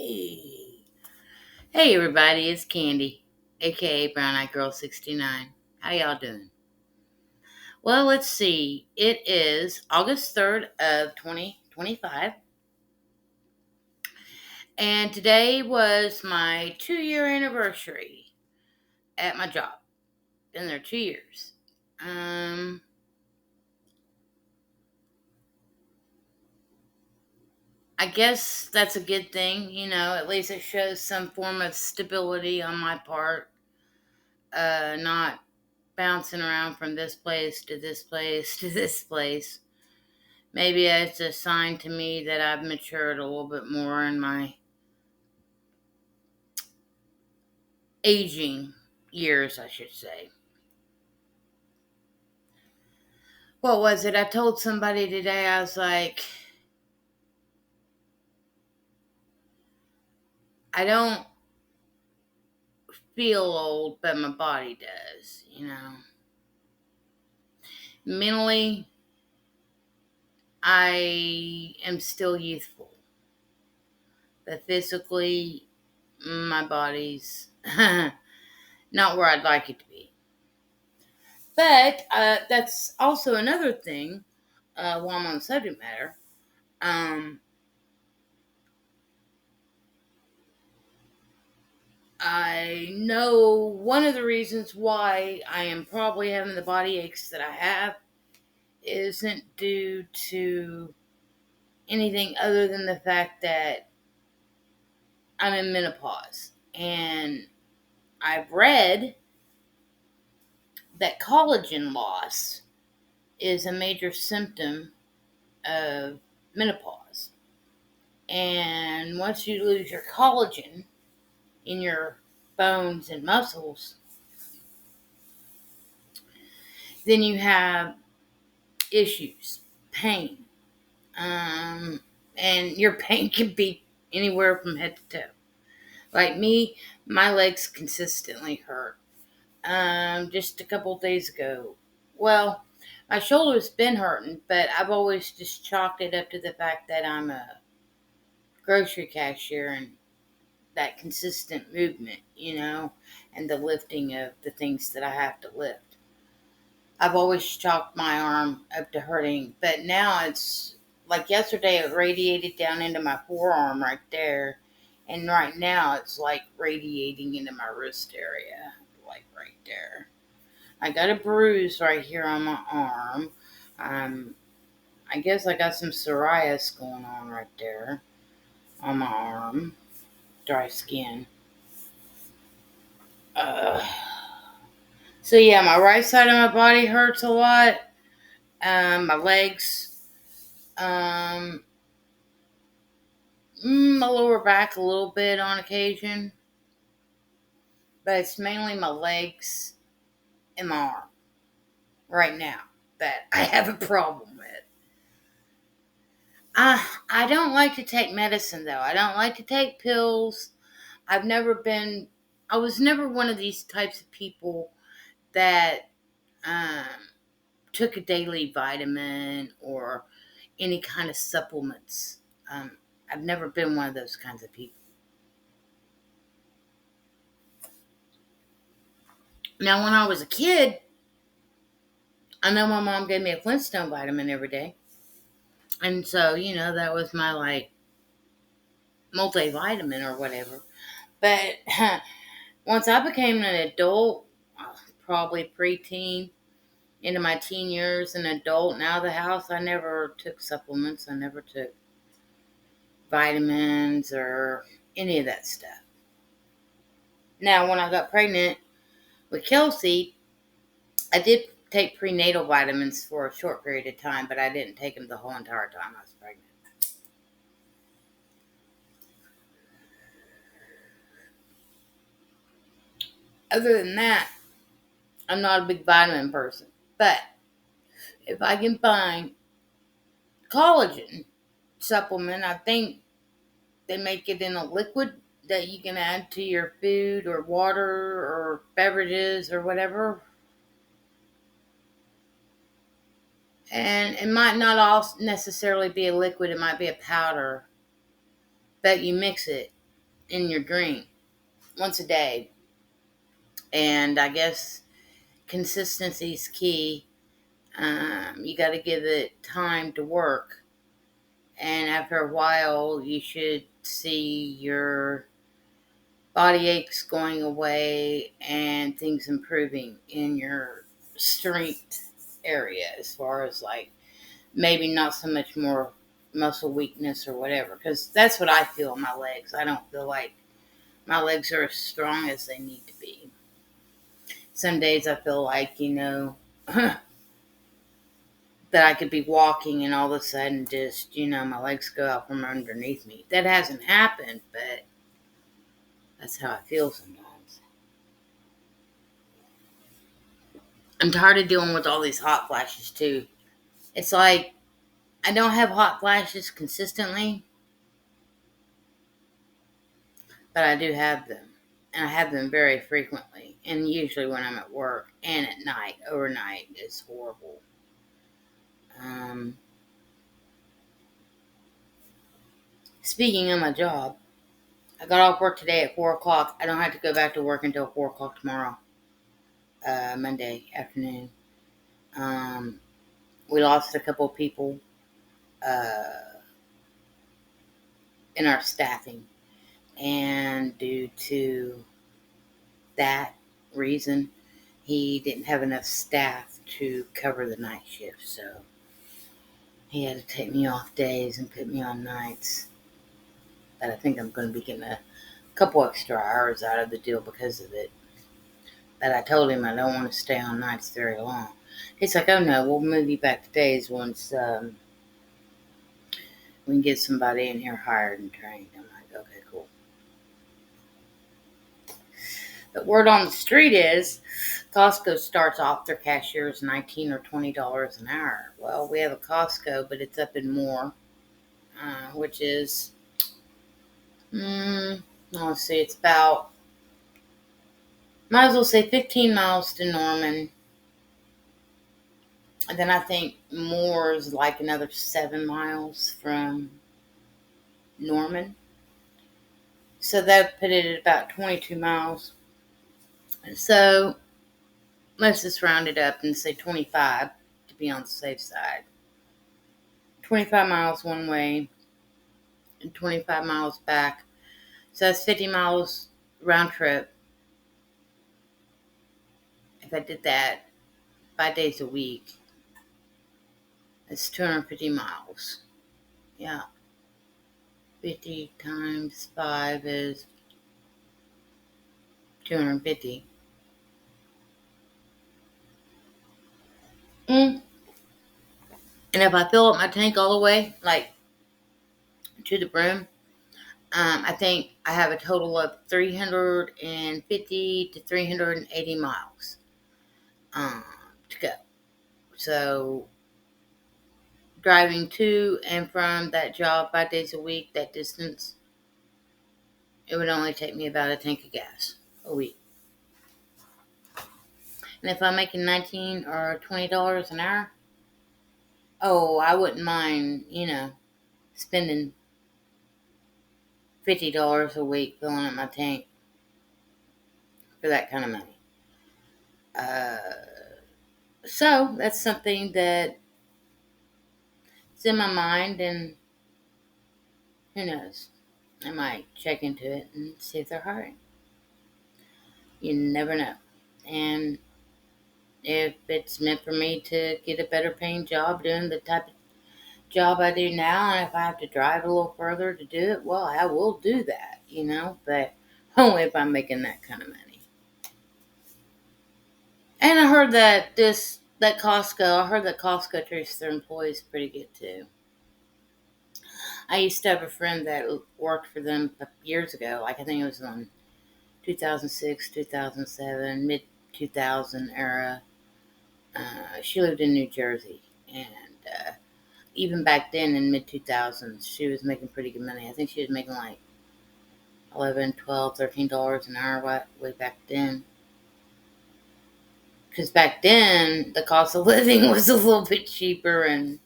Hey. Hey everybody, it's Candy, aka Brown Eyed Girl 69. How y'all doing? Well, let's see. It is August 3rd of 2025, and today was my 2-year anniversary at my job. Been there 2 years. Um I guess that's a good thing, at least it shows some form of stability on my part. Not bouncing around from this place to this place to this place. Maybe it's a sign to me that I've matured a little bit more in my aging years, I should say. What was it? I told somebody today, I was like, I don't feel old, but my body does. Mentally, I am still youthful, but physically, my body's not where I'd like it to be. But that's also another thing, while I'm on the subject matter. Um, I know one of the reasons why I am probably having the body aches that I have isn't due to anything other than the fact that I'm in menopause. And I've read that collagen loss is a major symptom of menopause. And once you lose your collagen in your bones and muscles, then you have issues, pain. And your pain can be anywhere from head to toe. Like me, my legs consistently hurt. Just a couple of days ago, well, my shoulder's been hurting, but I've always just chalked it up to the fact that I'm a grocery cashier and that consistent movement, and the lifting of the things that I have to lift. I've always chalked my arm up to hurting, but now it's like yesterday it radiated down into my forearm right there, and right now it's like radiating into my wrist area, like right there. I got a bruise right here on my arm. Um, I guess I got some psoriasis going on right there on my arm, dry skin. Uh, so yeah, my right side of my body hurts a lot. My legs. Um, my lower back a little bit on occasion, but it's mainly my legs and my arm right now that I have a problem with. I don't like to take medicine though. I don't like to take pills. I've never been, I was never one of these types of people that um, took a daily vitamin or any kind of supplements. Um, I've never been one of those kinds of people. Now, when I was a kid, I know my mom gave me a Flintstone vitamin every day. And so, that was my like multivitamin or whatever. But once I became an adult, probably preteen, into my teen years, an adult, and out of the house, I never took supplements. I never took vitamins or any of that stuff. Now, when I got pregnant with Kelsey, I did take prenatal vitamins for a short period of time, but I didn't take them the whole entire time I was pregnant. Other than that, I'm not a big vitamin person. But if I can find collagen supplement, I think they make it in a liquid that you can add to your food or water or beverages or whatever. And it might not all necessarily be a liquid, it might be a powder, but you mix it. in your drink once a day. And I guess consistency is key. You got to give it time to work. And after a while, you should see your body aches going away and things improving in your strength area, as far as like maybe not so much more muscle weakness or whatever, because that's what I feel in my legs. I don't feel like my legs are as strong as they need to be. Some days I feel like, that I could be walking and all of a sudden just, my legs go out from underneath me. That hasn't happened, but that's how I feel sometimes. I'm tired of dealing with all these hot flashes too. It's like I don't have hot flashes consistently, but I do have them. And I have them very frequently. And usually when I'm at work and at night, overnight, it's horrible. Um, Speaking of my job, I got off work today at 4 o'clock. I don't have to go back to work until 4 o'clock tomorrow, Monday afternoon. Um, we lost a couple of people uh, in our staffing. And due to that reason, he didn't have enough staff to cover the night shift. So he had to take me off days and put me on nights. But I think I'm going to be getting a couple extra hours out of the deal because of it. But I told him I don't want to stay on nights very long. He's like, oh no, we'll move you back to days once we can get somebody in here hired and trained. I'm like, okay, cool. But word on the street is Costco starts off their cashiers $19 or $20 an hour. Well, we have a Costco, but it's up in Moore, which is, let's see, it's about, might as well say 15 miles to Norman. And then I think Moore is like another 7 miles from Norman. So that put it at about 22 miles. So let's just round it up and say 25 to be on the safe side. 25 miles one way and 25 miles back. So that's 50 miles round trip. If I did that 5 days a week, it's 250 miles. Yeah. 50 times 5 is 250. And if I fill up my tank all the way, like to the brim, I think I have a total of 350 to 380 miles to go. So driving to and from that job 5 days a week, that distance, it would only take me about a tank of gas a week. And if I'm making $19 or $20 an hour, oh, I wouldn't mind, spending $50 a week filling up my tank for that kind of money. So that's something that's in my mind, and who knows? I might check into it and see if they're hiring. You never know. And if it's meant for me to get a better paying job doing the type of job I do now, and if I have to drive a little further to do it, well, I will do that, but only if I'm making that kind of money. And I heard that Costco treats their employees pretty good too. I used to have a friend that worked for them years ago, like I think it was in 2006, 2007, mid 2000 era. She lived in New Jersey, and even back then in mid 2000s, she was making pretty good money. I think she was making like 11, 12, $13 an hour way back then. Because back then, the cost of living was a little bit cheaper, and,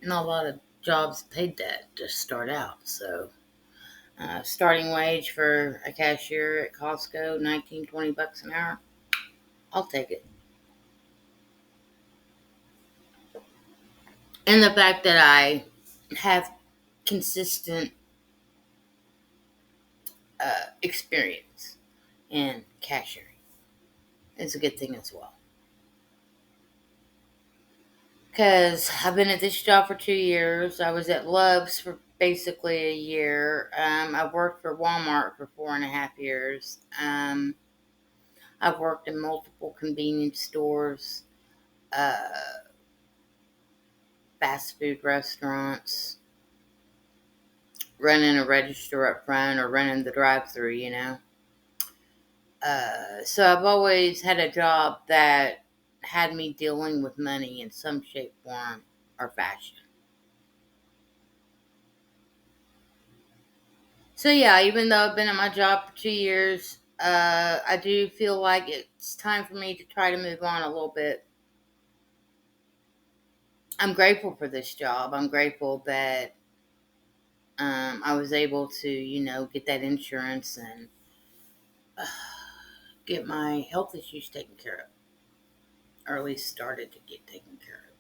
not a lot of jobs paid that to start out. So Starting wage for a cashier at Costco, 19-20 bucks an hour. I'll take it. And the fact that I have consistent experience in cashiering is a good thing as well. Because I've been at this job for 2 years. I was at Love's for basically a year. I've worked for Walmart for 4.5 years. I've worked in multiple convenience stores, uh, fast food restaurants, running a register up front or running the drive-through, So I've always had a job that had me dealing with money in some shape, form, or fashion. So yeah, even though I've been at my job for 2 years, I do feel like it's time for me to try to move on a little bit. I'm grateful for this job. I'm grateful that I was able to, get that insurance and uh, get my health issues taken care of, or at least started to get taken care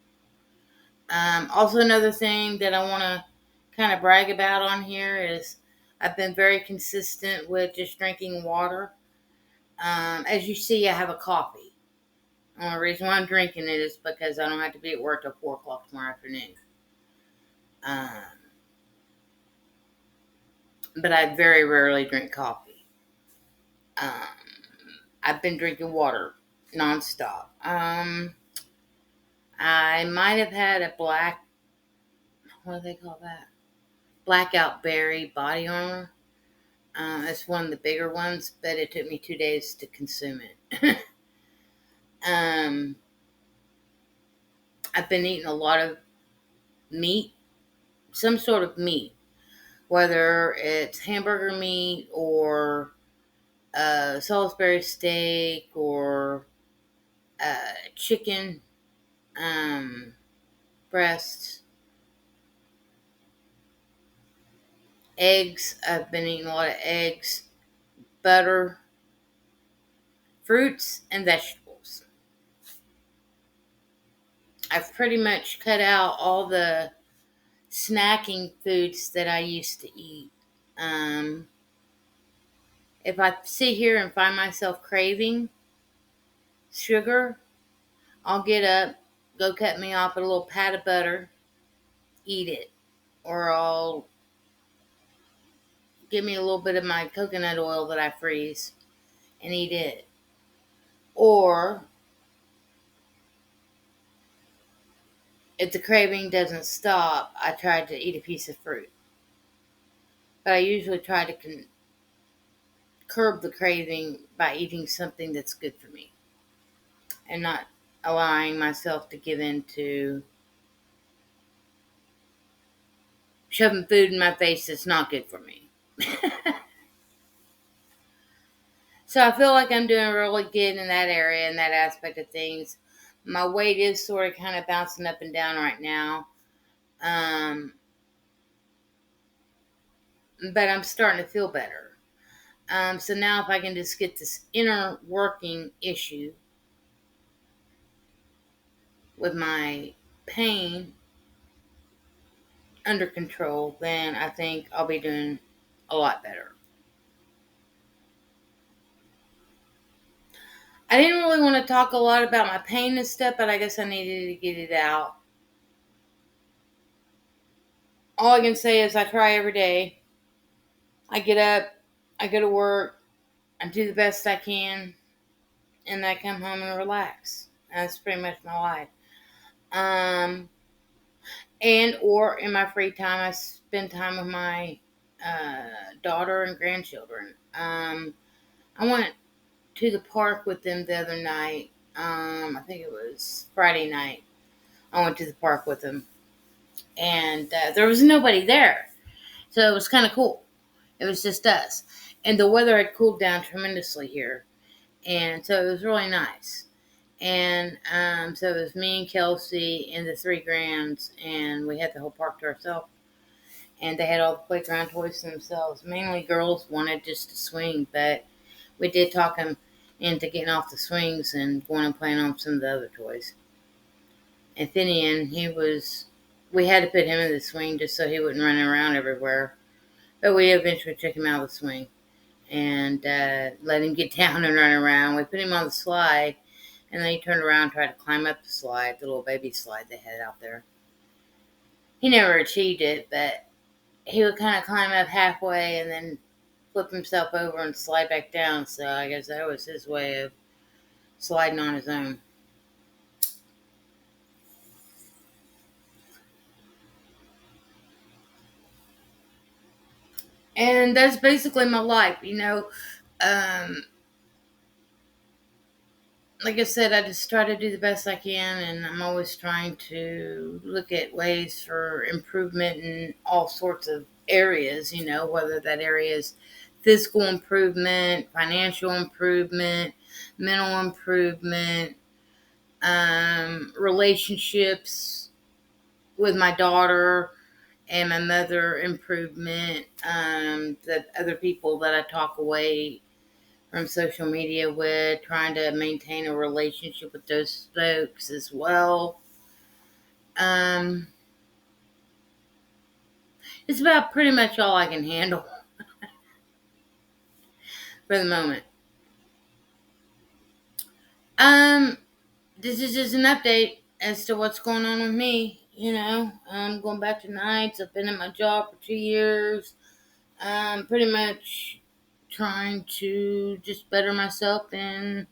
of. Also, another thing that I want to kind of brag about on here is I've been very consistent with just drinking water. As you see, I have a coffee. The only reason why I'm drinking it is because I don't have to be at work till 4 o'clock tomorrow afternoon. Um, but I very rarely drink coffee. Um, I've been drinking water nonstop. I might have had a what do they call that? Blackout berry body armor. It's one of the bigger ones, but it took me 2 days to consume it. um, I've been eating a lot of meat, some sort of meat, whether it's hamburger meat or Salisbury steak or chicken um, breasts, eggs. I've been eating a lot of eggs, butter, fruits, and vegetables. I've pretty much cut out all the snacking foods that I used to eat. Um, if I sit here and find myself craving sugar, I'll get up, go cut me off a little pat of butter, eat it. Or I'll give me a little bit of my coconut oil that I freeze and eat it. Or if the craving doesn't stop, I try to eat a piece of fruit. But I usually try to curb the craving by eating something that's good for me and not allowing myself to give in to shoving food in my face that's not good for me. So I feel like I'm doing really good in that area, in that aspect of things. My weight is sort of kind of bouncing up and down right now. Um, but I'm starting to feel better. So now if I can just get this inner working issue with my pain under control, then I think I'll be doing a lot better. I didn't really want to talk a lot about my pain and stuff, but I guess I needed to get it out. All I can say is I try every day. I get up, I go to work, I do the best I can, and I come home and relax. That's pretty much my life. Um, and or in my free time, I spend time with my daughter and grandchildren. I went to the park with them the other night. I think it was Friday night. I went to the park with them, and there was nobody there, so it was kind of cool. It was just us, and the weather had cooled down tremendously here, and so it was really nice. And so it was me and Kelsey and the three grands, and we had the whole park to ourselves. and they had all the playground toys to themselves. Mainly girls wanted just to swing, but we did talk them into getting off the swings and going and playing on some of the other toys. And Finian, we had to put him in the swing just so he wouldn't run around everywhere. But we eventually took him out of the swing and let him get down and run around. We put him on the slide, and then he turned around and tried to climb up the slide, the little baby slide they had out there. He never achieved it, but he would kind of climb up halfway and then flip himself over and slide back down. So I guess that was his way of sliding on his own. And that's basically my life, Um, like I said, I just try to do the best I can, and I'm always trying to look at ways for improvement in all sorts of areas, whether that area is physical improvement, financial improvement, mental improvement, relationships with my daughter and my mother improvement, the other people that I talk away from social media with, trying to maintain a relationship with those folks as well. Um, it's about pretty much all I can handle for the moment. Um, this is just an update as to what's going on with me. I'm going back to nights. I've been at my job for 2 years. Pretty much trying to just better myself in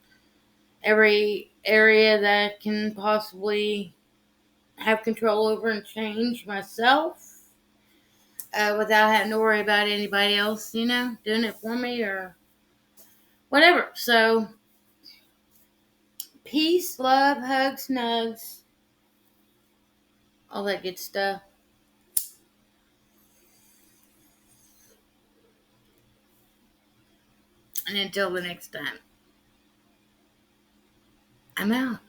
every area that I can possibly have control over and change myself without having to worry about anybody else, doing it for me or whatever. So, peace, love, hugs, nugs, all that good stuff. And until the next time, I'm out.